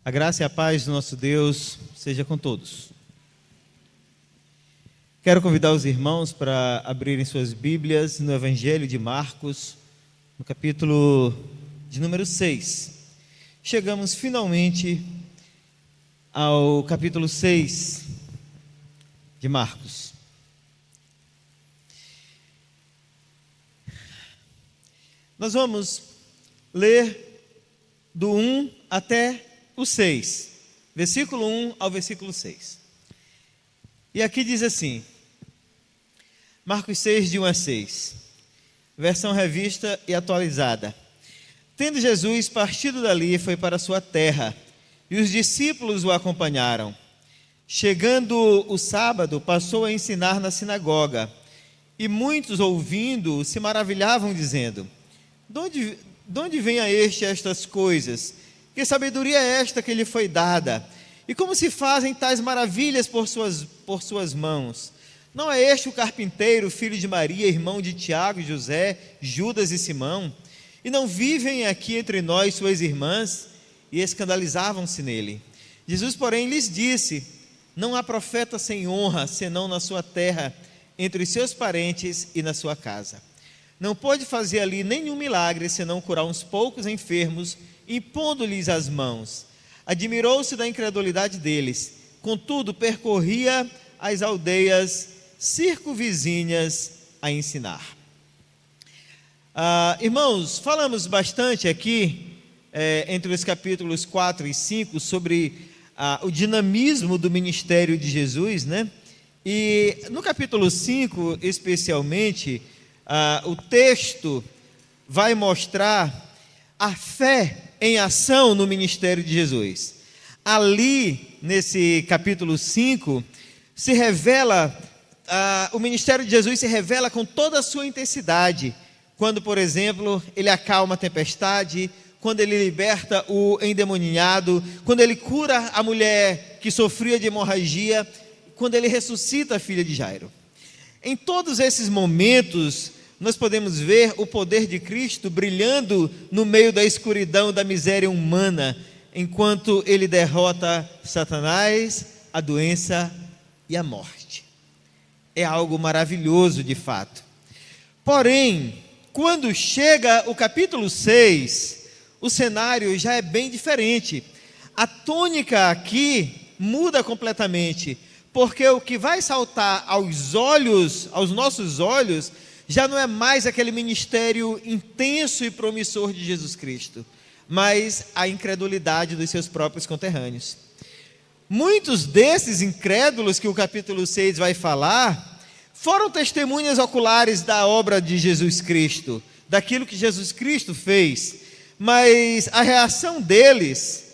A graça e a paz do nosso Deus seja com todos. Quero convidar os irmãos para abrirem suas Bíblias no Evangelho de Marcos, no capítulo de número 6. Chegamos finalmente ao capítulo 6 de Marcos. Nós vamos ler do 1 até o 6, versículo 1 ao versículo 6. E aqui diz assim, Marcos 6, de 1 a 6, versão revista e atualizada. Tendo Jesus partido dali, foi para sua terra, e os discípulos o acompanharam. Chegando o sábado, passou a ensinar na sinagoga, e muitos, ouvindo, se maravilhavam, dizendo: de onde vem a este estas coisas? Que sabedoria é esta que lhe foi dada? E como se fazem tais maravilhas por suas mãos? Não é este o carpinteiro, filho de Maria, irmão de Tiago, José, Judas e Simão? E não vivem aqui entre nós suas irmãs? E escandalizavam-se nele. Jesus, porém, lhes disse: não há profeta sem honra, senão na sua terra, entre os seus parentes e na sua casa. Não pôde fazer ali nenhum milagre, senão curar uns poucos enfermos, impondo-lhes as mãos. Admirou-se da incredulidade deles. Contudo, percorria as aldeias circunvizinhas a ensinar. Irmãos, falamos bastante aqui, entre os capítulos 4 e 5, sobre o dinamismo do ministério de Jesus, né? E no capítulo 5, especialmente, o texto vai mostrar a fé em ação no ministério de Jesus. Ali, nesse capítulo 5, se revela, o ministério de Jesus se revela com toda a sua intensidade, quando, por exemplo, ele acalma a tempestade, quando ele liberta o endemoniado, quando ele cura a mulher que sofria de hemorragia, quando ele ressuscita a filha de Jairo. Em todos esses momentos, nós podemos ver o poder de Cristo brilhando no meio da escuridão da miséria humana, enquanto ele derrota Satanás, a doença e a morte. É algo maravilhoso de fato. Porém, quando chega o capítulo 6, o cenário já é bem diferente. A tônica aqui muda completamente, porque o que vai saltar aos olhos, aos nossos olhos, já não é mais aquele ministério intenso e promissor de Jesus Cristo, mas a incredulidade dos seus próprios conterrâneos. Muitos desses incrédulos que o capítulo 6 vai falar, foram testemunhas oculares da obra de Jesus Cristo, daquilo que Jesus Cristo fez, mas a reação deles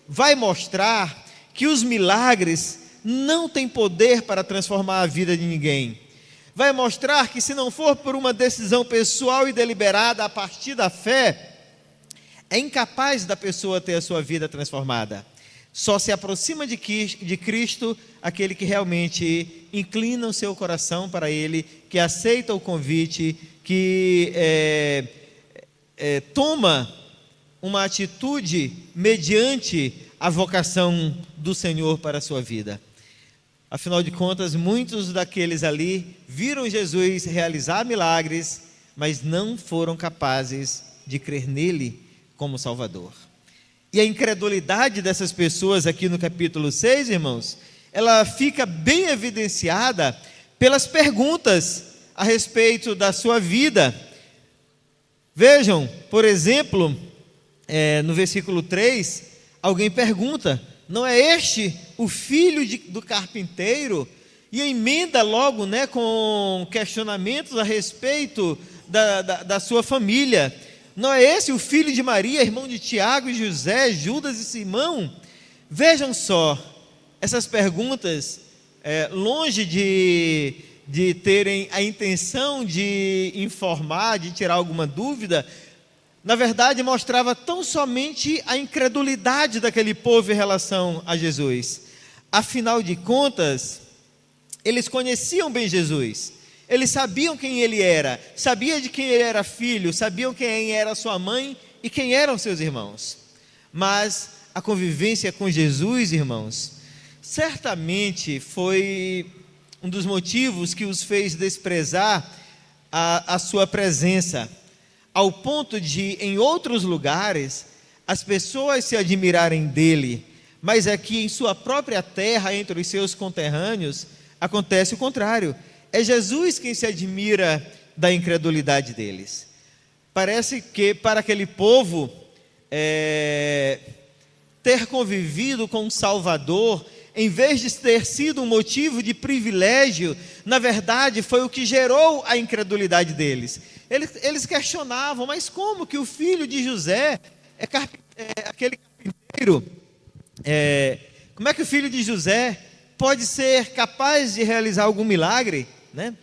vai mostrar que os milagres não têm poder para transformar a vida de ninguém. Vai mostrar que, se não for por uma decisão pessoal e deliberada a partir da fé, é incapaz da pessoa ter a sua vida transformada. Só se aproxima de Cristo aquele que realmente inclina o seu coração para Ele, que aceita o convite, que toma uma atitude mediante a vocação do Senhor para a sua vida. Afinal de contas, muitos daqueles ali viram Jesus realizar milagres, mas não foram capazes de crer nele como Salvador. E a incredulidade dessas pessoas aqui no capítulo 6, irmãos, ela fica bem evidenciada pelas perguntas a respeito da sua vida. Vejam, por exemplo, no versículo 3, alguém pergunta: não é este o filho do carpinteiro? E emenda logo, com questionamentos a respeito da sua família. Não é esse o filho de Maria, irmão de Tiago, José, Judas e Simão? Vejam só, essas perguntas, longe de terem a intenção de informar, de tirar alguma dúvida, na verdade mostrava tão somente a incredulidade daquele povo em relação a Jesus. Afinal de contas, eles conheciam bem Jesus, eles sabiam quem ele era, sabiam de quem ele era filho, sabiam quem era sua mãe e quem eram seus irmãos. Mas a convivência com Jesus, irmãos, certamente foi um dos motivos que os fez desprezar a sua presença, ao ponto de, em outros lugares, as pessoas se admirarem dele, mas aqui em sua própria terra, entre os seus conterrâneos, acontece o contrário. É Jesus quem se admira da incredulidade deles. Parece que para aquele povo, ter convivido com o Salvador, em vez de ter sido um motivo de privilégio, na verdade foi o que gerou a incredulidade deles. Eles questionavam, mas como que o filho de José aquele carpinteiro, como é que o filho de José pode ser capaz de realizar algum milagre, né?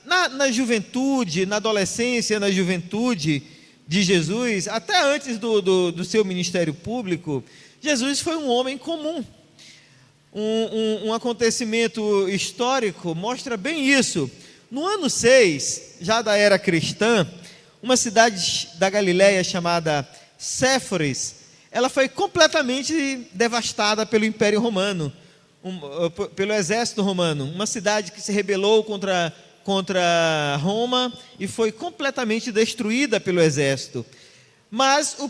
Na juventude, na adolescência, na juventude de Jesus, até antes do seu ministério público, Jesus foi um homem comum. Um acontecimento histórico mostra bem isso. No ano 6, já da era cristã, uma cidade da Galileia chamada Séforis, ela foi completamente devastada pelo Império Romano, pelo exército romano. Uma cidade que se rebelou contra Roma e foi completamente destruída pelo exército. Mas o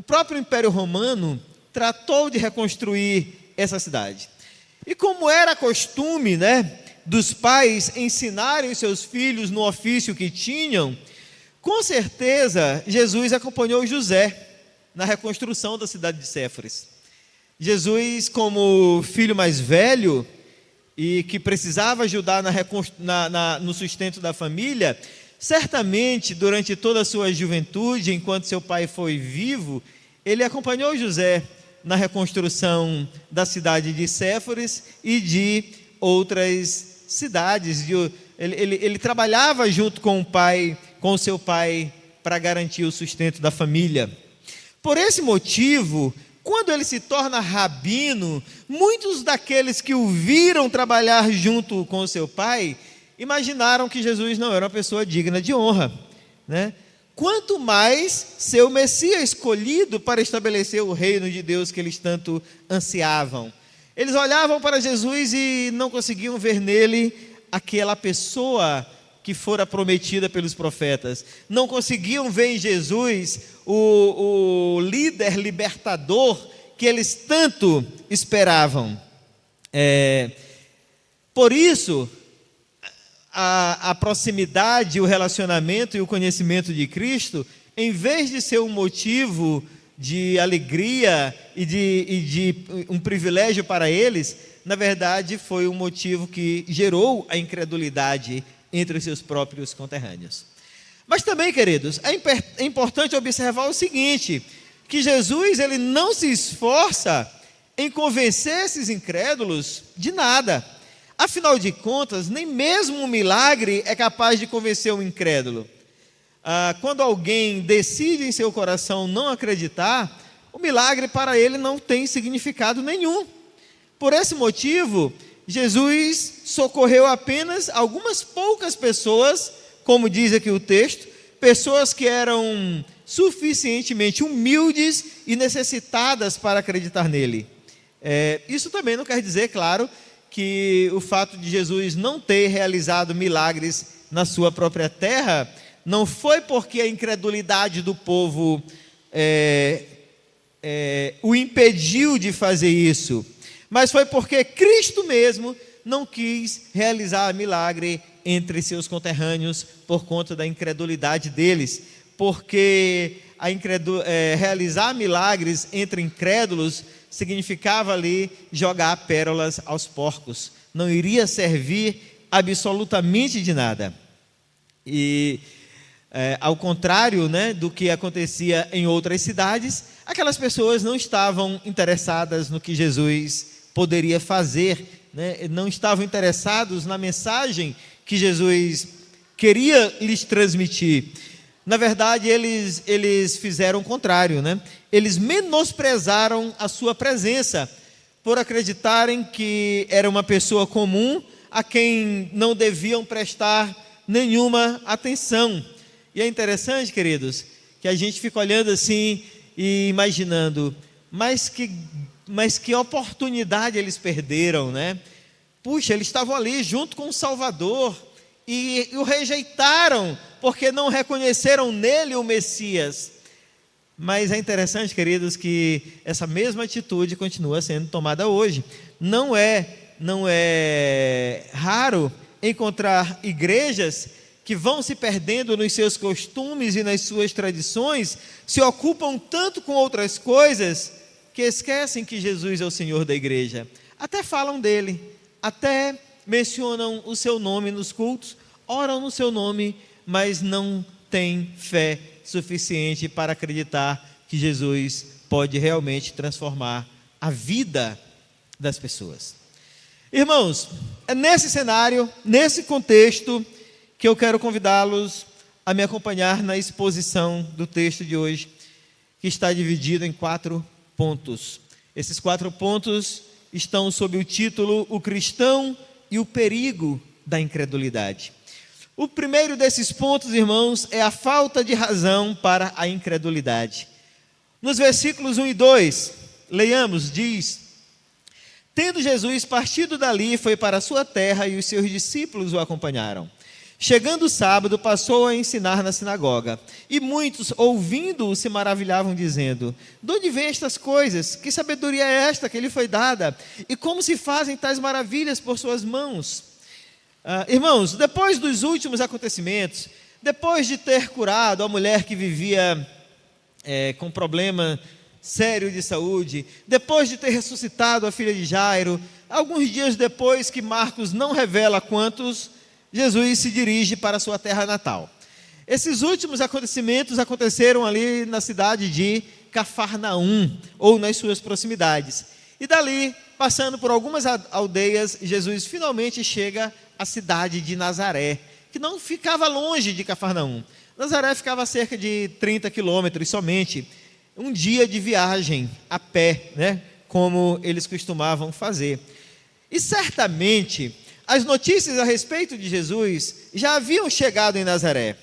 próprio Império Romano tratou de reconstruir essa cidade. E como era costume, né, dos pais ensinarem os seus filhos no ofício que tinham, com certeza Jesus acompanhou José na reconstrução da cidade de Séforis. Jesus, como filho mais velho e que precisava ajudar no sustento da família, certamente durante toda a sua juventude, enquanto seu pai foi vivo, ele acompanhou José na reconstrução da cidade de Séforis e de outras cidades. Ele trabalhava junto com o seu pai, para garantir o sustento da família. Por esse motivo, quando ele se torna rabino, muitos daqueles que o viram trabalhar junto com o seu pai, imaginaram que Jesus não era uma pessoa digna de honra, né? Quanto mais ser o Messias escolhido para estabelecer o reino de Deus que eles tanto ansiavam. Eles olhavam para Jesus e não conseguiam ver nele aquela pessoa que fora prometida pelos profetas. Não conseguiam ver em Jesus o líder libertador que eles tanto esperavam. Por isso, a proximidade, o relacionamento e o conhecimento de Cristo, em vez de ser um motivo de alegria e de um privilégio para eles, na verdade foi um motivo que gerou a incredulidade entre os seus próprios conterrâneos. Mas também, queridos, é importante observar o seguinte, que Jesus ele não se esforça em convencer esses incrédulos de nada. Afinal de contas, nem mesmo um milagre é capaz de convencer um incrédulo. Quando alguém decide em seu coração não acreditar, o milagre para ele não tem significado nenhum. Por esse motivo, Jesus socorreu apenas algumas poucas pessoas, como diz aqui o texto, pessoas que eram suficientemente humildes e necessitadas para acreditar nele. Isso também não quer dizer, claro, que o fato de Jesus não ter realizado milagres na sua própria terra, não foi porque a incredulidade do povo o impediu de fazer isso, mas foi porque Cristo mesmo não quis realizar milagre entre seus conterrâneos por conta da incredulidade deles, porque realizar milagres entre incrédulos significava ali jogar pérolas aos porcos, não iria servir absolutamente de nada. E ao contrário, né, do que acontecia em outras cidades, aquelas pessoas não estavam interessadas no que Jesus poderia fazer, né, não estavam interessados na mensagem que Jesus queria lhes transmitir. Na verdade, eles fizeram o contrário, né? Eles menosprezaram a sua presença, por acreditarem que era uma pessoa comum, a quem não deviam prestar nenhuma atenção. E é interessante, queridos, que a gente fica olhando assim, e imaginando, mas que oportunidade eles perderam, né? Puxa, eles estavam ali junto com o Salvador e o rejeitaram porque não reconheceram nele o Messias. Mas é interessante, queridos, que essa mesma atitude continua sendo tomada hoje. Não é raro encontrar igrejas que vão se perdendo nos seus costumes e nas suas tradições, se ocupam tanto com outras coisas, que esquecem que Jesus é o Senhor da igreja. Até falam dele, até mencionam o seu nome nos cultos, oram no seu nome, mas não têm fé suficiente para acreditar que Jesus pode realmente transformar a vida das pessoas. Irmãos, é nesse cenário, nesse contexto, que eu quero convidá-los a me acompanhar na exposição do texto de hoje, que está dividido em 4 pontos. Esses 4 pontos estão sob o título O Cristão e o Perigo da Incredulidade. O primeiro desses pontos, irmãos, é a falta de razão para a incredulidade. Nos versículos 1 e 2, leiamos, diz: Tendo Jesus partido dali, foi para a sua terra e os seus discípulos o acompanharam. Chegando o sábado, passou a ensinar na sinagoga. E muitos, ouvindo-o, se maravilhavam, dizendo: De onde vêm estas coisas? Que sabedoria é esta que lhe foi dada? E como se fazem tais maravilhas por suas mãos? Irmãos, depois dos últimos acontecimentos, depois de ter curado a mulher que vivia com problema sério de saúde, depois de ter ressuscitado a filha de Jairo, alguns dias depois, que Marcos não revela quantos, Jesus se dirige para a sua terra natal. Esses últimos acontecimentos aconteceram ali na cidade de Cafarnaum, ou nas suas proximidades. E dali, passando por algumas aldeias, Jesus finalmente chega à cidade de Nazaré, que não ficava longe de Cafarnaum. Nazaré ficava a cerca de 30 quilômetros somente, um dia de viagem a pé, né, como eles costumavam fazer. E certamente as notícias a respeito de Jesus já haviam chegado em Nazaré.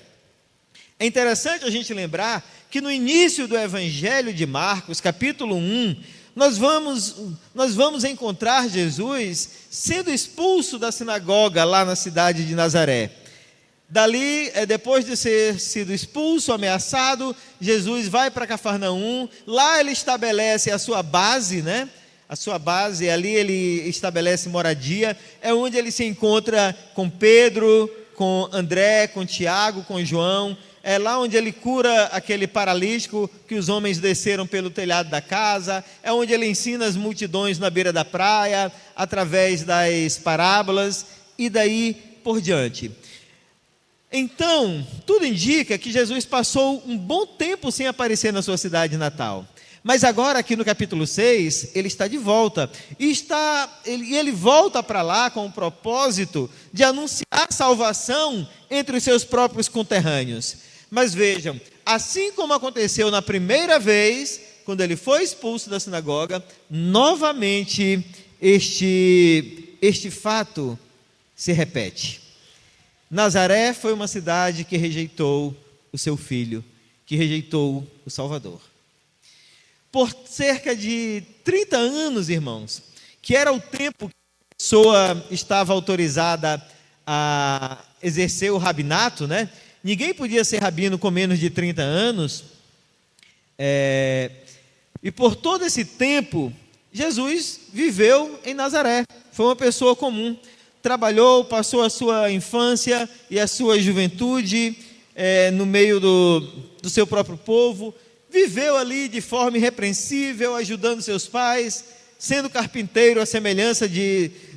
É interessante a gente lembrar que no início do Evangelho de Marcos, capítulo 1, nós vamos encontrar Jesus sendo expulso da sinagoga lá na cidade de Nazaré. Dali, depois de ter sido expulso, ameaçado, Jesus vai para Cafarnaum. Lá ele estabelece a sua base, né? A sua base, ali ele estabelece moradia. É onde ele se encontra com Pedro, com André, com Tiago, com João. É lá onde ele cura aquele paralítico que os homens desceram pelo telhado da casa. É onde ele ensina as multidões na beira da praia, através das parábolas, e daí por diante. Então, tudo indica que Jesus passou um bom tempo sem aparecer na sua cidade natal. Mas agora, aqui no capítulo 6, ele está de volta. E ele volta para lá com o propósito de anunciar salvação entre os seus próprios conterrâneos. Mas vejam, assim como aconteceu na primeira vez, quando ele foi expulso da sinagoga, novamente este fato se repete. Nazaré foi uma cidade que rejeitou o seu filho, que rejeitou o Salvador. Por cerca de 30 anos, irmãos, que era o tempo que a pessoa estava autorizada a exercer o rabinato, né? Ninguém podia ser rabino com menos de 30 anos. E por todo esse tempo, Jesus viveu em Nazaré. Foi uma pessoa comum. Trabalhou, passou a sua infância e a sua juventude no meio do seu próprio povo. Viveu ali de forma irrepreensível, ajudando seus pais, sendo carpinteiro à semelhança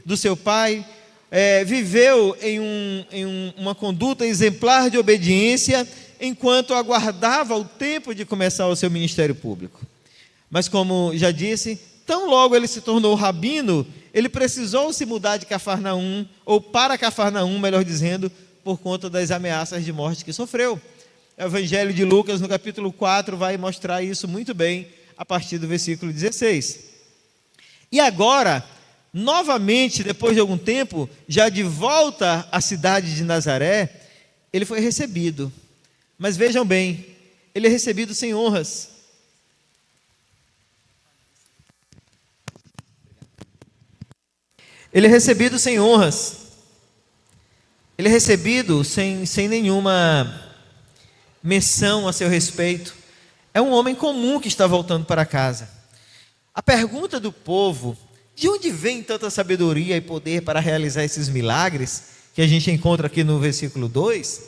do seu pai. Viveu em uma conduta exemplar de obediência, enquanto aguardava o tempo de começar o seu ministério público. Mas, como já disse, tão logo ele se tornou rabino, ele precisou se mudar de Cafarnaum, ou para Cafarnaum, melhor dizendo, por conta das ameaças de morte que sofreu. O Evangelho de Lucas, no capítulo 4, vai mostrar isso muito bem, a partir do versículo 16. E agora, novamente, depois de algum tempo, já de volta à cidade de Nazaré, ele foi recebido. Mas vejam bem, ele é recebido sem honras. ele é recebido sem honras, ele é recebido sem nenhuma menção a seu respeito. É um homem comum que está voltando para casa. A pergunta do povo: de onde vem tanta sabedoria e poder para realizar esses milagres, que a gente encontra aqui no versículo 2,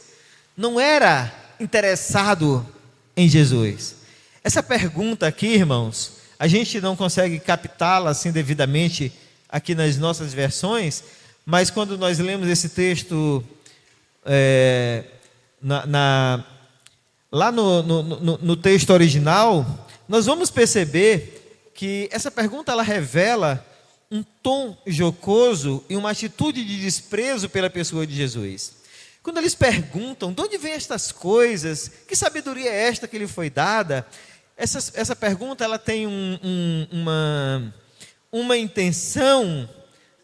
não era interessado em Jesus. Essa pergunta aqui, irmãos, a gente não consegue captá-la assim devidamente aqui nas nossas versões, mas quando nós lemos esse texto lá no texto original, nós vamos perceber que essa pergunta ela revela um tom jocoso e uma atitude de desprezo pela pessoa de Jesus. Quando eles perguntam: de onde vêm estas coisas? Que sabedoria é esta que lhe foi dada? Essa pergunta ela tem uma intenção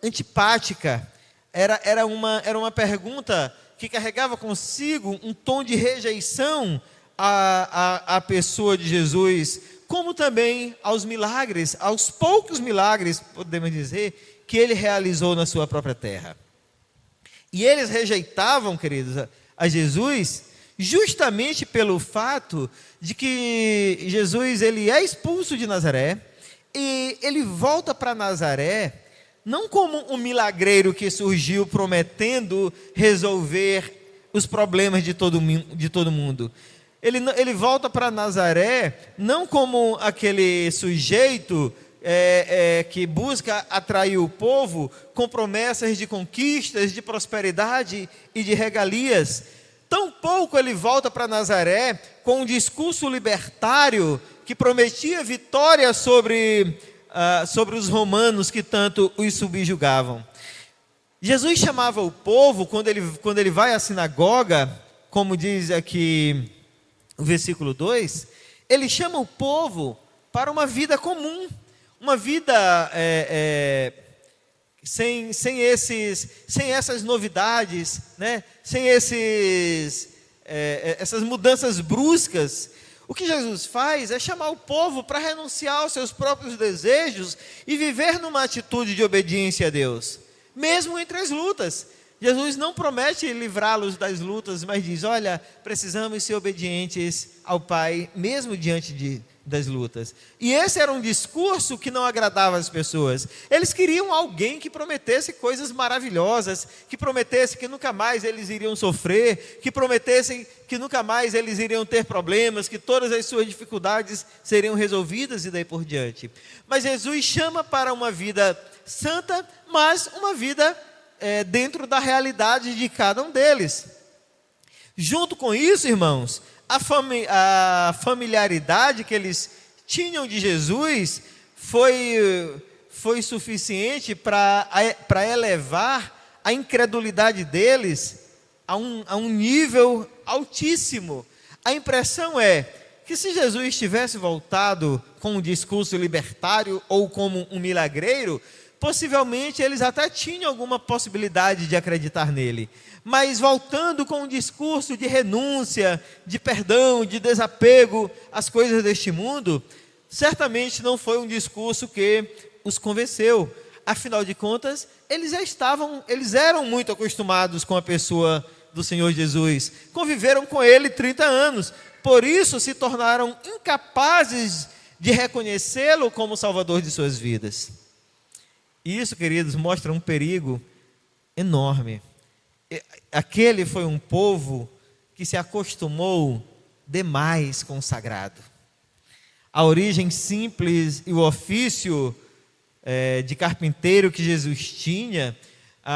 antipática. Era uma pergunta que carregava consigo um tom de rejeição à pessoa de Jesus, como também aos milagres, aos poucos milagres, podemos dizer, que ele realizou na sua própria terra. E eles rejeitavam, queridos, a Jesus, justamente pelo fato de que Jesus ele é expulso de Nazaré, e ele volta para Nazaré, não como um milagreiro que surgiu prometendo resolver os problemas de todo mundo. Ele volta para Nazaré não como aquele sujeito que busca atrair o povo com promessas de conquistas, de prosperidade e de regalias. Tampouco ele volta para Nazaré com um discurso libertário que prometia vitória sobre os romanos que tanto os subjugavam. Jesus chamava o povo, quando ele vai à sinagoga, como diz aqui o versículo 2, ele chama o povo para uma vida comum, uma vida sem essas novidades, né? Sem essas mudanças bruscas. O que Jesus faz é chamar o povo para renunciar aos seus próprios desejos e viver numa atitude de obediência a Deus, mesmo entre as lutas. Jesus não promete livrá-los das lutas, mas diz: olha, precisamos ser obedientes ao Pai, mesmo diante das lutas. E esse era um discurso que não agradava as pessoas. Eles queriam alguém que prometesse coisas maravilhosas, que prometesse que nunca mais eles iriam sofrer, que prometessem que nunca mais eles iriam ter problemas, que todas as suas dificuldades seriam resolvidas e daí por diante. Mas Jesus chama para uma vida santa, mas uma vida dentro da realidade de cada um deles. Junto com isso, irmãos, a familiaridade que eles tinham de Jesus foi suficiente para elevar a incredulidade deles a um nível altíssimo. A impressão é que se Jesus tivesse voltado com um discurso libertário ou como um milagreiro, possivelmente eles até tinham alguma possibilidade de acreditar nele. Mas voltando com um discurso de renúncia, de perdão, de desapego às coisas deste mundo, certamente não foi um discurso que os convenceu. Afinal de contas, eles eram muito acostumados com a pessoa do Senhor Jesus, conviveram com ele 30 anos, por isso se tornaram incapazes de reconhecê-lo como Salvador de suas vidas. E isso, queridos, mostra um perigo enorme. Aquele foi um povo que se acostumou demais com o sagrado. A origem simples e o ofício de carpinteiro que Jesus tinha,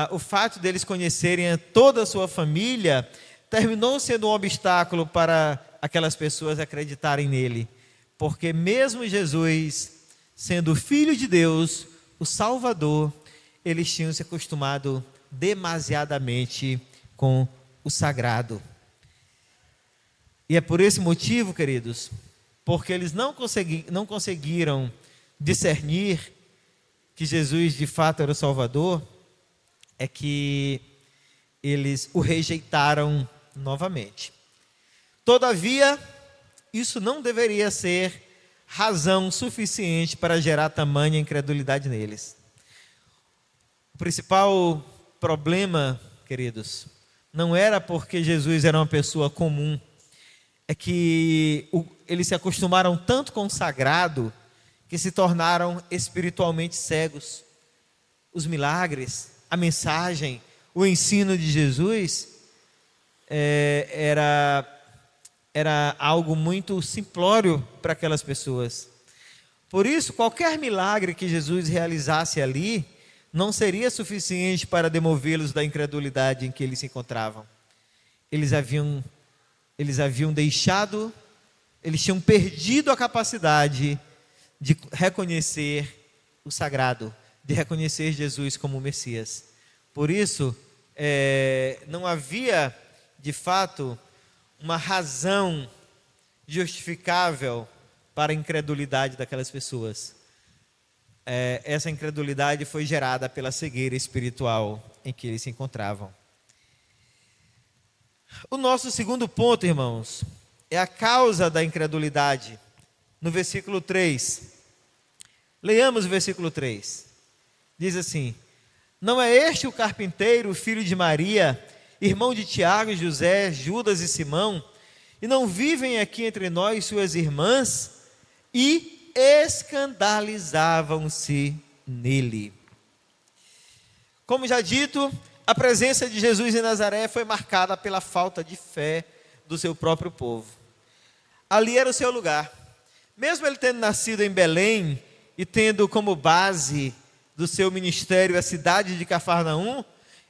o fato deles conhecerem toda a sua família, terminou sendo um obstáculo para aquelas pessoas acreditarem nele. Porque mesmo Jesus, sendo Filho de Deus, o Salvador, eles tinham se acostumado demasiadamente com o sagrado. E é por esse motivo, queridos, porque eles não conseguiram discernir que Jesus de fato era o Salvador, é que eles o rejeitaram novamente. Todavia, isso não deveria ser razão suficiente para gerar tamanha incredulidade neles. O principal problema, queridos, não era porque Jesus era uma pessoa comum, é que eles se acostumaram tanto com o sagrado que se tornaram espiritualmente cegos. Os milagres, a mensagem, o ensino de Jesus era algo muito simplório para aquelas pessoas. Por isso, qualquer milagre que Jesus realizasse ali não seria suficiente para demovê-los da incredulidade em que eles se encontravam. Eles haviam deixado, eles tinham perdido a capacidade de reconhecer o sagrado, de reconhecer Jesus como Messias. Por isso, não havia, de fato, uma razão justificável para a incredulidade daquelas pessoas. Essa incredulidade foi gerada pela cegueira espiritual em que eles se encontravam. O nosso segundo ponto, irmãos, é a causa da incredulidade. No versículo 3. Leiamos o versículo 3. Diz assim: não é este o carpinteiro, filho de Maria, irmão de Tiago, José, Judas e Simão? E não vivem aqui entre nós suas irmãs? E escandalizavam-se nele. Como já dito, a presença de Jesus em Nazaré foi marcada pela falta de fé do seu próprio povo. Ali era o seu lugar. Mesmo ele tendo nascido em Belém e tendo como base do seu ministério a cidade de Cafarnaum,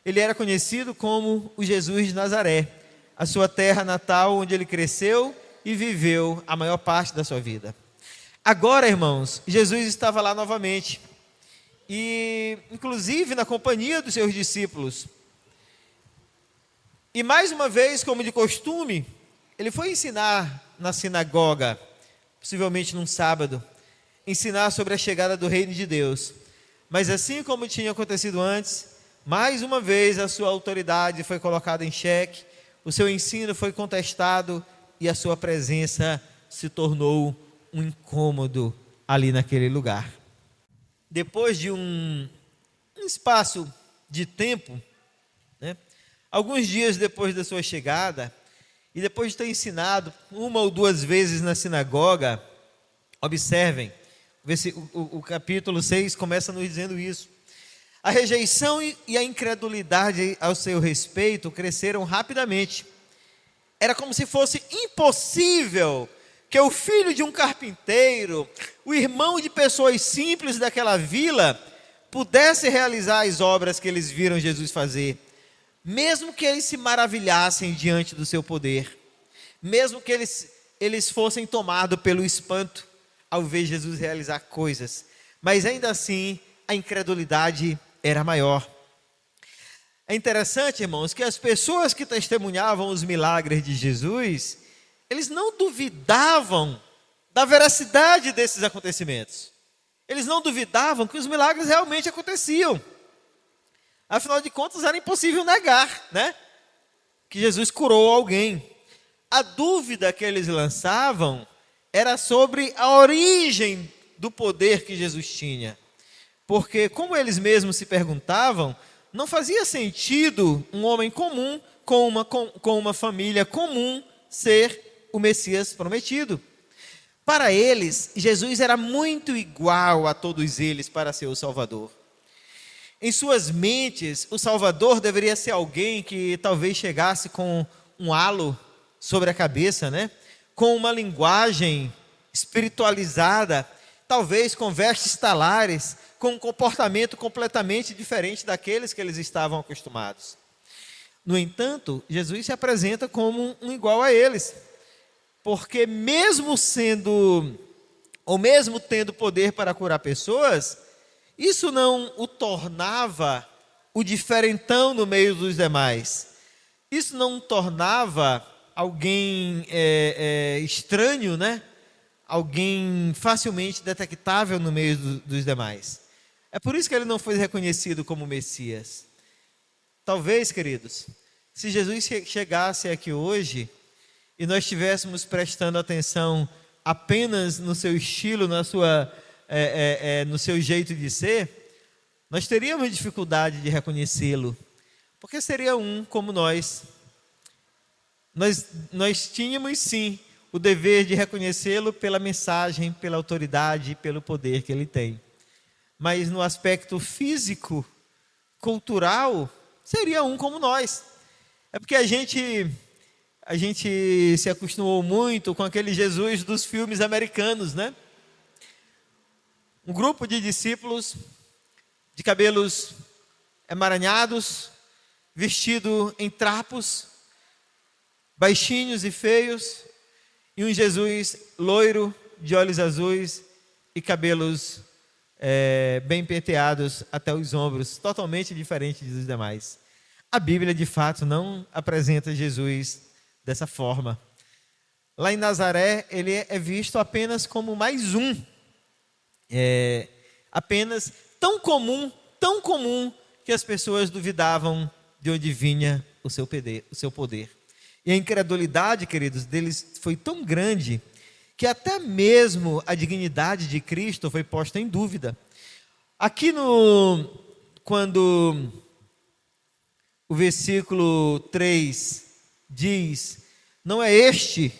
ele era conhecido como o Jesus de Nazaré, a sua terra natal, onde ele cresceu e viveu a maior parte da sua vida. Agora, irmãos, Jesus estava lá novamente, e inclusive na companhia dos seus discípulos. E mais uma vez, como de costume, ele foi ensinar na sinagoga, possivelmente num sábado, ensinar sobre a chegada do reino de Deus. Mas assim como tinha acontecido antes, mais uma vez a sua autoridade foi colocada em xeque, o seu ensino foi contestado e a sua presença se tornou um incômodo ali naquele lugar. Depois de um espaço de tempo, alguns dias depois da sua chegada, e depois de ter ensinado uma ou duas vezes na sinagoga, observem, o capítulo 6 começa nos dizendo isso. A rejeição e a incredulidade ao seu respeito cresceram rapidamente. Era como se fosse impossível que o filho de um carpinteiro, o irmão de pessoas simples daquela vila, pudesse realizar as obras que eles viram Jesus fazer, mesmo que eles se maravilhassem diante do seu poder, mesmo que eles fossem tomados pelo espanto ao ver Jesus realizar coisas, mas ainda assim a incredulidade era maior. É interessante, irmãos, que as pessoas que testemunhavam os milagres de Jesus, eles não duvidavam da veracidade desses acontecimentos. Eles não duvidavam que os milagres realmente aconteciam. Afinal de contas, era impossível negar, que Jesus curou alguém. A dúvida que eles lançavam era sobre a origem do poder que Jesus tinha. Porque, como eles mesmos se perguntavam, não fazia sentido um homem comum com uma família comum ser o Messias prometido. Para eles, Jesus era muito igual a todos eles para ser o Salvador. Em suas mentes, o Salvador deveria ser alguém que talvez chegasse com um halo sobre a cabeça, com uma linguagem espiritualizada, talvez com vestes talares, com um comportamento completamente diferente daqueles que eles estavam acostumados. No entanto, Jesus se apresenta como um igual a eles, porque mesmo tendo poder para curar pessoas, isso não o tornava o diferentão no meio dos demais. Isso não o tornava alguém estranho, alguém facilmente detectável no meio dos demais. É por isso que ele não foi reconhecido como Messias. Talvez, queridos, se Jesus chegasse aqui hoje e nós estivéssemos prestando atenção apenas no seu estilo, no seu jeito de ser, nós teríamos dificuldade de reconhecê-lo, porque seria um como nós. Nós tínhamos sim o dever de reconhecê-lo pela mensagem, pela autoridade, pelo poder que ele tem. Mas no aspecto físico, cultural, seria um como nós. É porque a gente se acostumou muito com aquele Jesus dos filmes americanos, né? Um grupo de discípulos de cabelos emaranhados, vestido em trapos, baixinhos e feios, e um Jesus loiro, de olhos azuis e cabelos bem penteados até os ombros, totalmente diferente dos demais. A Bíblia, de fato, não apresenta Jesus dessa forma. Lá em Nazaré, ele é visto apenas como mais um. Apenas tão comum, que as pessoas duvidavam de onde vinha o seu poder. E a incredulidade, queridos, deles foi tão grande que até mesmo a dignidade de Cristo foi posta em dúvida. Aqui quando o versículo 3 diz: não é este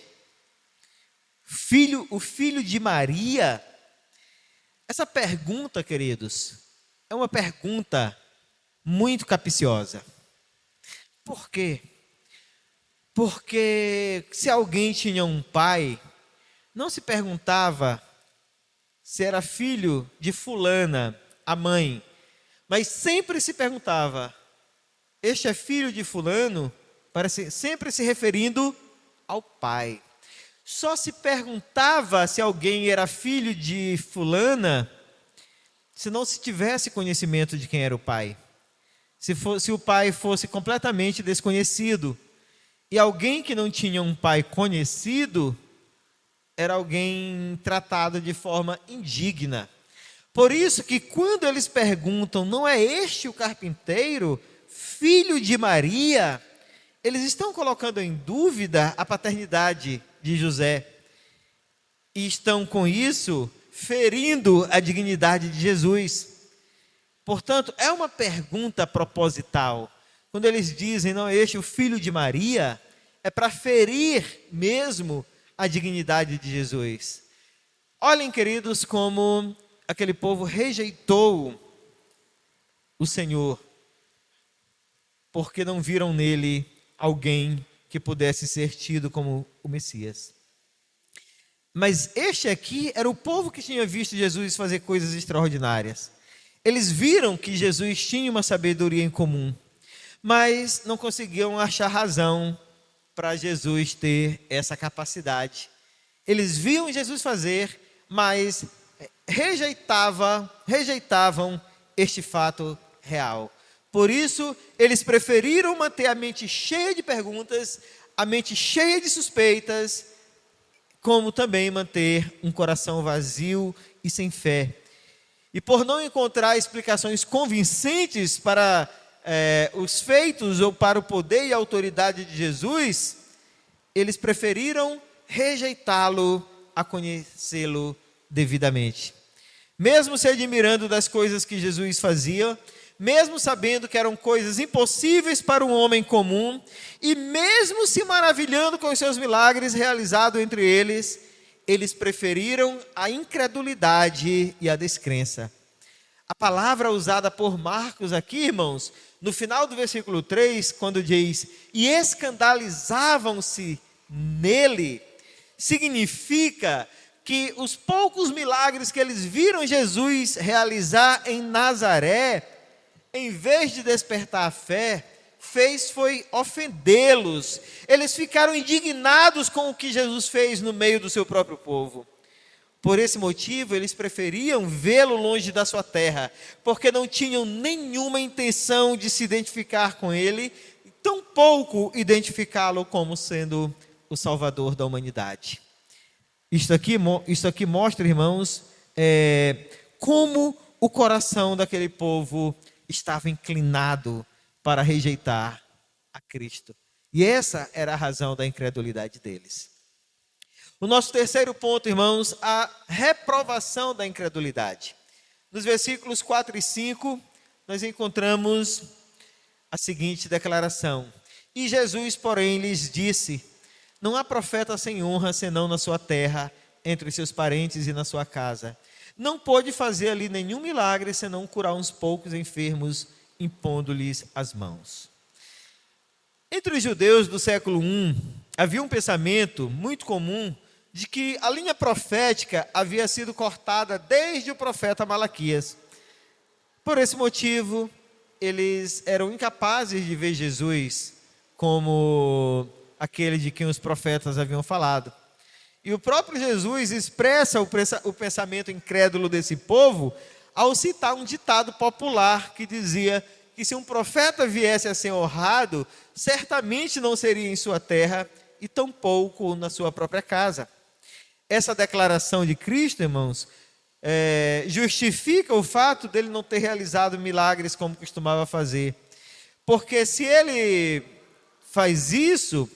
o filho de Maria? Essa pergunta, queridos, é uma pergunta muito capciosa. Por quê? Porque se alguém tinha um pai, não se perguntava se era filho de fulana, a mãe, mas sempre se perguntava: este é filho de fulano? Sempre se referindo ao pai. Só se perguntava se alguém era filho de fulana se não se tivesse conhecimento de quem era o pai. Se o pai fosse completamente desconhecido. E alguém que não tinha um pai conhecido era alguém tratado de forma indigna. Por isso que quando eles perguntam: não é este o carpinteiro, filho de Maria? Eles estão colocando em dúvida a paternidade de José. E estão com isso ferindo a dignidade de Jesus. Portanto, é uma pergunta proposital. Quando eles dizem: não é este o filho de Maria, é para ferir mesmo a dignidade de Jesus. Olhem, queridos, como aquele povo rejeitou o Senhor, porque não viram nele alguém que pudesse ser tido como o Messias. Mas este aqui era o povo que tinha visto Jesus fazer coisas extraordinárias. Eles viram que Jesus tinha uma sabedoria em comum, mas não conseguiam achar razão para Jesus ter essa capacidade. Eles viam Jesus fazer, mas rejeitavam este fato real. Por isso, eles preferiram manter a mente cheia de perguntas, a mente cheia de suspeitas, como também manter um coração vazio e sem fé. E por não encontrar explicações convincentes para os feitos ou para o poder e a autoridade de Jesus, eles preferiram rejeitá-lo a conhecê-lo devidamente. Mesmo se admirando das coisas que Jesus fazia, mesmo sabendo que eram coisas impossíveis para um homem comum, e mesmo se maravilhando com os seus milagres realizados entre eles, eles preferiram a incredulidade e a descrença. A palavra usada por Marcos aqui, irmãos, no final do versículo 3, quando diz: e escandalizavam-se nele, significa que os poucos milagres que eles viram Jesus realizar em Nazaré, em vez de despertar a fé, foi ofendê-los. Eles ficaram indignados com o que Jesus fez no meio do seu próprio povo. Por esse motivo, eles preferiam vê-lo longe da sua terra, porque não tinham nenhuma intenção de se identificar com ele, tampouco identificá-lo como sendo o Salvador da humanidade. Isto aqui mostra, irmãos, como o coração daquele povo estava inclinado para rejeitar a Cristo. E essa era a razão da incredulidade deles. O nosso terceiro ponto, irmãos, a reprovação da incredulidade. Nos versículos 4 e 5, nós encontramos a seguinte declaração: E Jesus, porém, lhes disse: Não há profeta sem honra senão na sua terra, entre os seus parentes e na sua casa. Não pôde fazer ali nenhum milagre senão curar uns poucos enfermos, impondo-lhes as mãos. Entre os judeus do século I, havia um pensamento muito comum de que a linha profética havia sido cortada desde o profeta Malaquias. Por esse motivo, eles eram incapazes de ver Jesus como aquele de quem os profetas haviam falado. E o próprio Jesus expressa o pensamento incrédulo desse povo ao citar um ditado popular que dizia que se um profeta viesse a ser honrado, certamente não seria em sua terra e tampouco na sua própria casa. Essa declaração de Cristo, irmãos, justifica o fato dele não ter realizado milagres como costumava fazer. Porque se ele faz isso,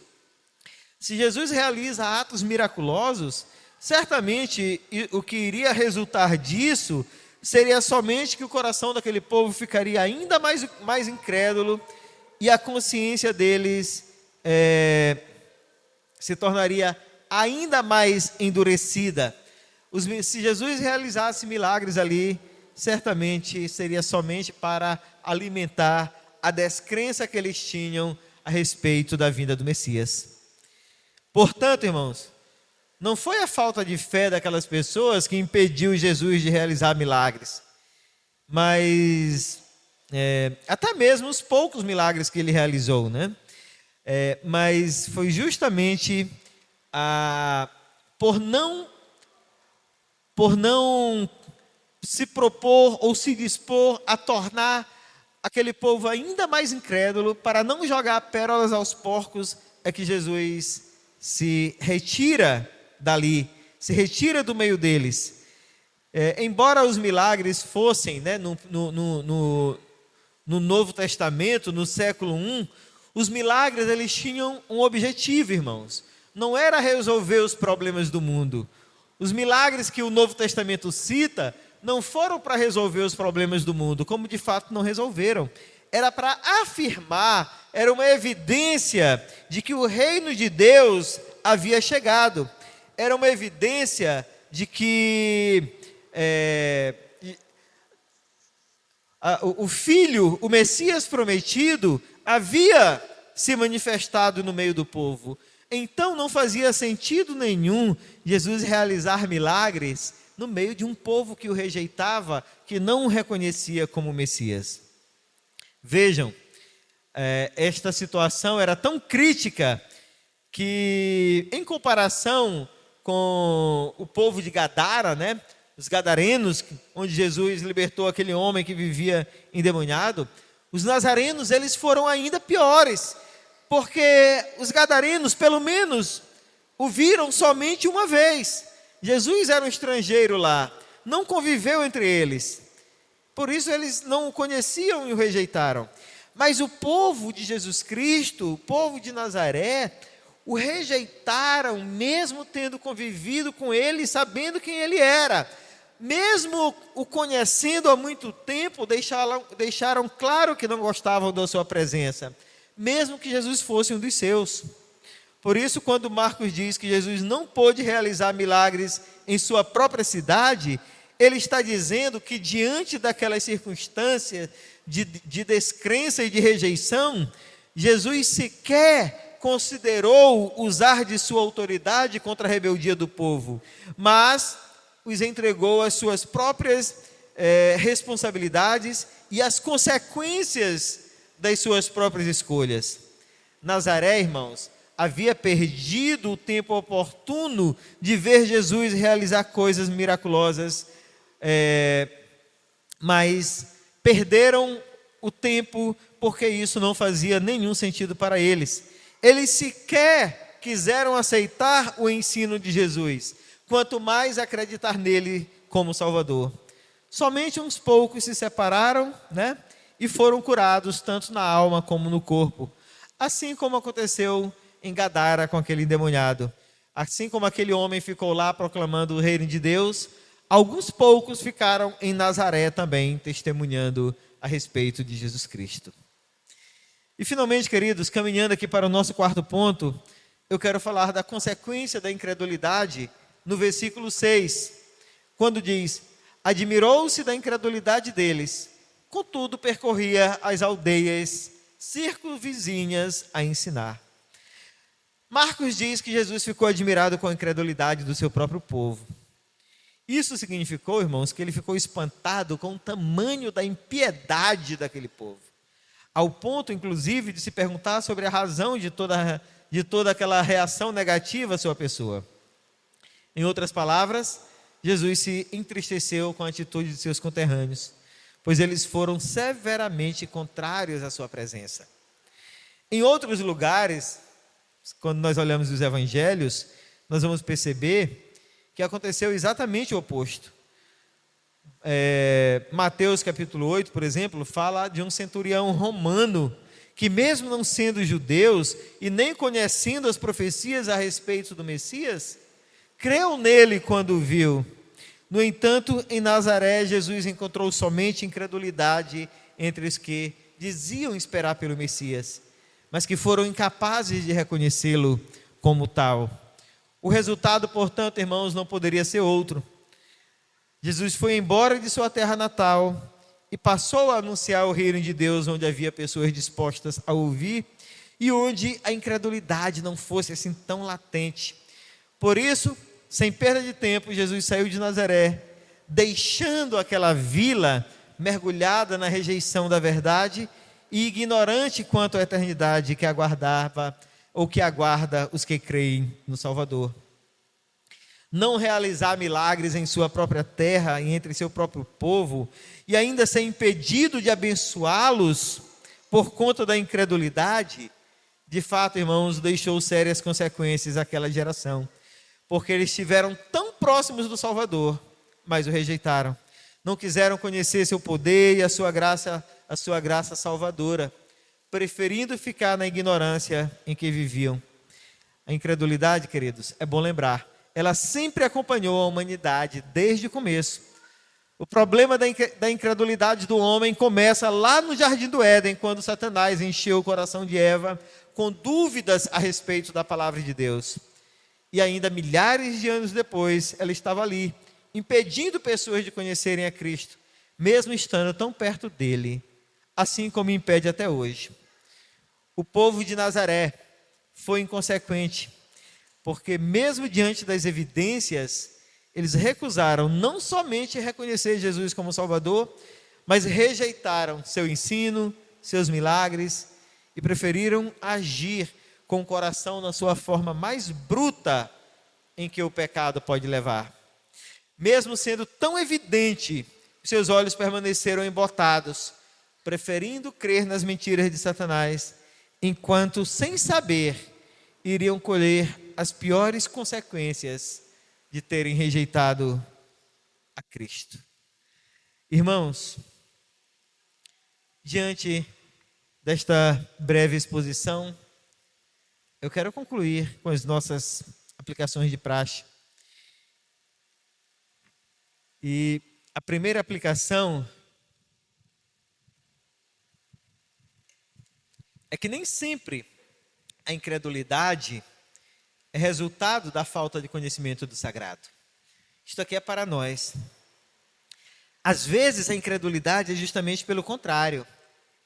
se Jesus realiza atos miraculosos, certamente o que iria resultar disso seria somente que o coração daquele povo ficaria ainda mais incrédulo e a consciência deles se tornaria ainda mais endurecida. Se Jesus realizasse milagres ali, certamente seria somente para alimentar a descrença que eles tinham a respeito da vinda do Messias. Portanto, irmãos, não foi a falta de fé daquelas pessoas que impediu Jesus de realizar milagres, mas até mesmo os poucos milagres que ele realizou, né? Mas foi justamente por não se propor ou se dispor a tornar aquele povo ainda mais incrédulo, para não jogar pérolas aos porcos, é que Jesus se retira dali, se retira do meio deles. Embora os milagres fossem, né, no Novo Testamento, no século I, os milagres eles tinham um objetivo, irmãos. Não era resolver os problemas do mundo. Os milagres que o Novo Testamento cita não foram para resolver os problemas do mundo, como de fato não resolveram. Era para afirmar, era uma evidência de que o reino de Deus havia chegado. Era uma evidência de que o Filho, o Messias prometido, havia se manifestado no meio do povo. Então não fazia sentido nenhum Jesus realizar milagres no meio de um povo que o rejeitava, que não o reconhecia como Messias. Vejam, esta situação era tão crítica que, em comparação com o povo de Gadara, né, os gadarenos, onde Jesus libertou aquele homem que vivia endemoniado, os nazarenos eles foram ainda piores, porque os gadarenos, pelo menos, o viram somente uma vez. Jesus era um estrangeiro lá, não conviveu entre eles. Por isso eles não o conheciam e o rejeitaram. Mas o povo de Jesus Cristo, o povo de Nazaré, o rejeitaram, mesmo tendo convivido com ele, sabendo quem ele era. Mesmo o conhecendo há muito tempo, deixaram claro que não gostavam da sua presença, mesmo que Jesus fosse um dos seus. Por isso, quando Marcos diz que Jesus não pôde realizar milagres em sua própria cidade, ele está dizendo que diante daquelas circunstâncias de descrença e de rejeição, Jesus sequer considerou usar de sua autoridade contra a rebeldia do povo, mas os entregou às suas próprias responsabilidades e às consequências das suas próprias escolhas. Nazaré, irmãos, havia perdido o tempo oportuno de ver Jesus realizar coisas miraculosas, mas perderam o tempo porque isso não fazia nenhum sentido para eles. Eles sequer quiseram aceitar o ensino de Jesus, quanto mais acreditar nele como Salvador. Somente uns poucos se separaram, né, e foram curados tanto na alma como no corpo, assim como aconteceu em Gadara com aquele endemoniado. Assim como aquele homem ficou lá proclamando o reino de Deus, alguns poucos ficaram em Nazaré também testemunhando a respeito de Jesus Cristo. E finalmente, queridos, caminhando aqui para o nosso quarto ponto, eu quero falar da consequência da incredulidade no versículo 6, quando diz: admirou-se da incredulidade deles, contudo percorria as aldeias circunvizinhas a ensinar. Marcos diz que Jesus ficou admirado com a incredulidade do seu próprio povo. Isso significou, irmãos, que ele ficou espantado com o tamanho da impiedade daquele povo, ao ponto, inclusive, de se perguntar sobre a razão de toda aquela reação negativa à sua pessoa. Em outras palavras, Jesus se entristeceu com a atitude de seus conterrâneos, pois eles foram severamente contrários à sua presença. Em outros lugares, quando nós olhamos os evangelhos, nós vamos perceber que aconteceu exatamente o oposto. Mateus capítulo 8, por exemplo, fala de um centurião romano que, mesmo não sendo judeus e nem conhecendo as profecias a respeito do Messias, creu nele quando o viu. No entanto, em Nazaré, Jesus encontrou somente incredulidade entre os que diziam esperar pelo Messias, mas que foram incapazes de reconhecê-lo como tal. O resultado, portanto, irmãos, não poderia ser outro. Jesus foi embora de sua terra natal e passou a anunciar o reino de Deus, onde havia pessoas dispostas a ouvir e onde a incredulidade não fosse assim tão latente. Por isso, sem perda de tempo, Jesus saiu de Nazaré, deixando aquela vila mergulhada na rejeição da verdade e ignorante quanto à eternidade que aguardava ou que aguarda os que creem no Salvador. Não realizar milagres em sua própria terra e entre seu próprio povo, e ainda ser impedido de abençoá-los por conta da incredulidade, de fato, irmãos, deixou sérias consequências àquela geração, porque eles estiveram tão próximos do Salvador, mas o rejeitaram. Não quiseram conhecer seu poder e a sua graça salvadora, preferindo ficar na ignorância em que viviam. A incredulidade, queridos, é bom lembrar, ela sempre acompanhou a humanidade desde o começo. O problema da incredulidade do homem começa lá no Jardim do Éden, quando Satanás encheu o coração de Eva com dúvidas a respeito da palavra de Deus. E ainda milhares de anos depois, ela estava ali, impedindo pessoas de conhecerem a Cristo, mesmo estando tão perto dele, assim como impede até hoje. O povo de Nazaré foi inconsequente, porque mesmo diante das evidências, eles recusaram não somente reconhecer Jesus como Salvador, mas rejeitaram seu ensino, seus milagres, e preferiram agir com o coração na sua forma mais bruta em que o pecado pode levar. Mesmo sendo tão evidente, seus olhos permaneceram embotados, preferindo crer nas mentiras de Satanás, enquanto, sem saber, iriam colher as piores consequências de terem rejeitado a Cristo. Irmãos, diante desta breve exposição, eu quero concluir com as nossas aplicações de praxe. E a primeira aplicação é que nem sempre a incredulidade é resultado da falta de conhecimento do sagrado. Isto aqui é para nós. Às vezes a incredulidade é justamente pelo contrário.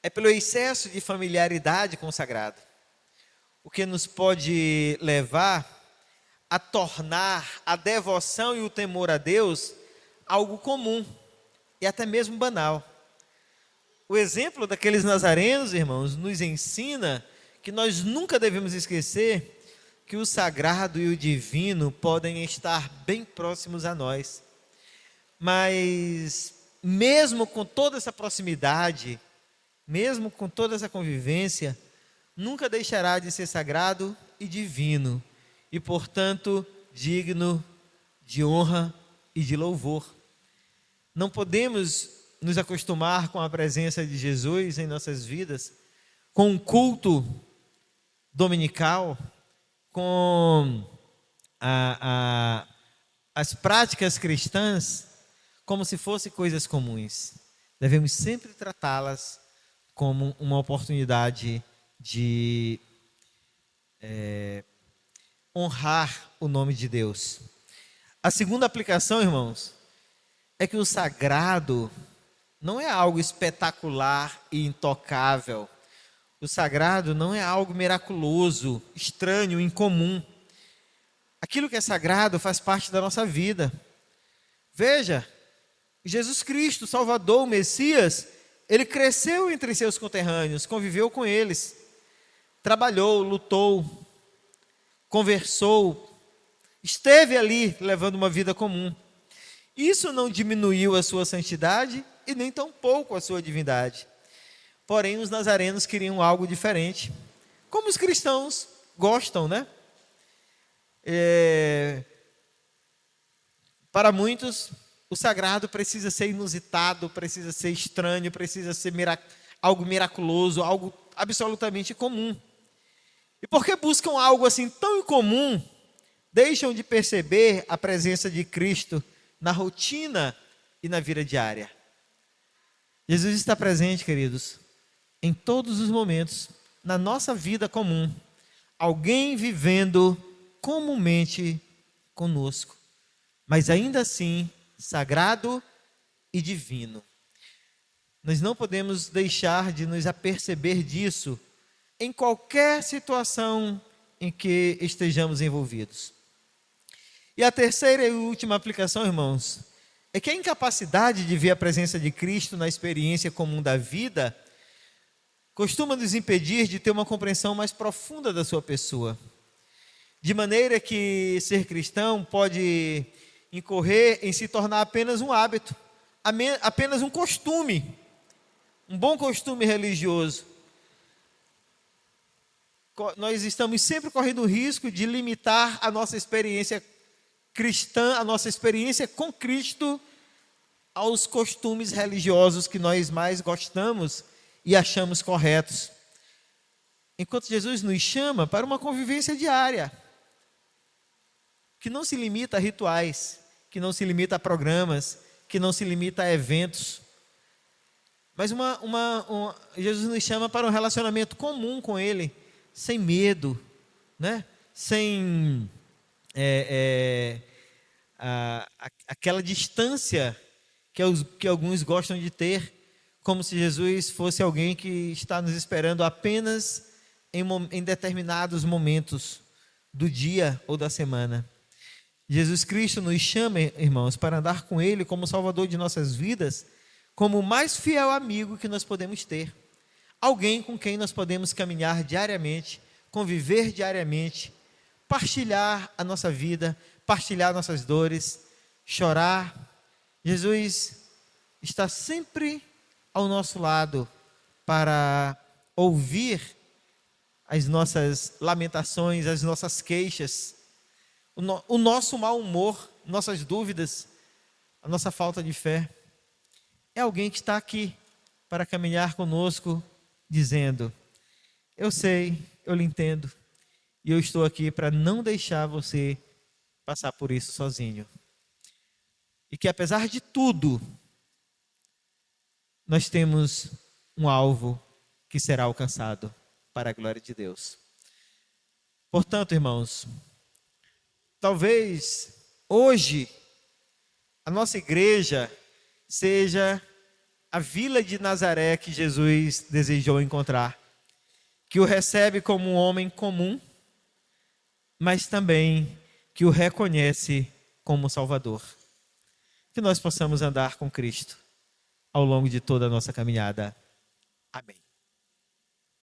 É pelo excesso de familiaridade com o sagrado. O que nos pode levar a tornar a devoção e o temor a Deus algo comum e até mesmo banal. O exemplo daqueles nazarenos, irmãos, nos ensina que nós nunca devemos esquecer que o sagrado e o divino podem estar bem próximos a nós. Mas, mesmo com toda essa proximidade, mesmo com toda essa convivência, nunca deixará de ser sagrado e divino, e, portanto, digno de honra e de louvor. Não podemos nos acostumar com a presença de Jesus em nossas vidas, com um culto dominical, com as práticas cristãs, como se fossem coisas comuns. devemos sempre tratá-las como uma oportunidade de honrar o nome de Deus. A segunda aplicação, irmãos, é que o sagrado não é algo espetacular e intocável. O sagrado não é algo miraculoso, estranho, incomum. Aquilo que é sagrado faz parte da nossa vida. Veja, Jesus Cristo, Salvador, o Messias, ele cresceu entre seus conterrâneos, conviveu com eles, trabalhou, lutou, conversou, esteve ali levando uma vida comum. Isso não diminuiu a sua santidade e nem tampouco a sua divindade. Porém, os nazarenos queriam algo diferente, como os cristãos gostam, né? Para muitos, o sagrado precisa ser inusitado, precisa ser estranho, precisa ser algo miraculoso, algo absolutamente comum. E porque buscam algo assim tão incomum, deixam de perceber a presença de Cristo na rotina e na vida diária. Jesus está presente, queridos, em todos os momentos, na nossa vida comum. Alguém vivendo comumente conosco, mas ainda assim sagrado e divino. Nós não podemos deixar de nos aperceber disso em qualquer situação em que estejamos envolvidos. E a terceira e última aplicação, irmãos, é que a incapacidade de ver a presença de Cristo na experiência comum da vida costuma nos impedir de ter uma compreensão mais profunda da sua pessoa. De maneira que ser cristão pode incorrer em se tornar apenas um hábito, apenas um costume, um bom costume religioso. Nós estamos sempre correndo o risco de limitar a nossa experiência cristã, a nossa experiência com Cristo, aos costumes religiosos que nós mais gostamos e achamos corretos. Enquanto Jesus nos chama para uma convivência diária, que não se limita a rituais, que não se limita a programas, que não se limita a eventos, mas Jesus nos chama para um relacionamento comum com Ele, sem medo, né? Sem aquela distância que alguns gostam de ter, como se Jesus fosse alguém que está nos esperando apenas em determinados momentos do dia ou da semana. Jesus Cristo nos chama, irmãos, para andar com Ele como Salvador de nossas vidas, como o mais fiel amigo que nós podemos ter. Alguém com quem nós podemos caminhar diariamente, conviver diariamente, partilhar a nossa vida, partilhar nossas dores, chorar. Jesus está sempre ao nosso lado para ouvir as nossas lamentações, as nossas queixas, o nosso mau humor, nossas dúvidas, a nossa falta de fé. É alguém que está aqui para caminhar conosco, dizendo: eu sei, eu lhe entendo, e eu estou aqui para não deixar você passar por isso sozinho. E que apesar de tudo, nós temos um alvo que será alcançado para a glória de Deus. Portanto, irmãos, talvez hoje a nossa igreja seja a vila de Nazaré que Jesus desejou encontrar, que o recebe como um homem comum, mas também que o reconhece como Salvador. Que nós possamos andar com Cristo ao longo de toda a nossa caminhada. Amém.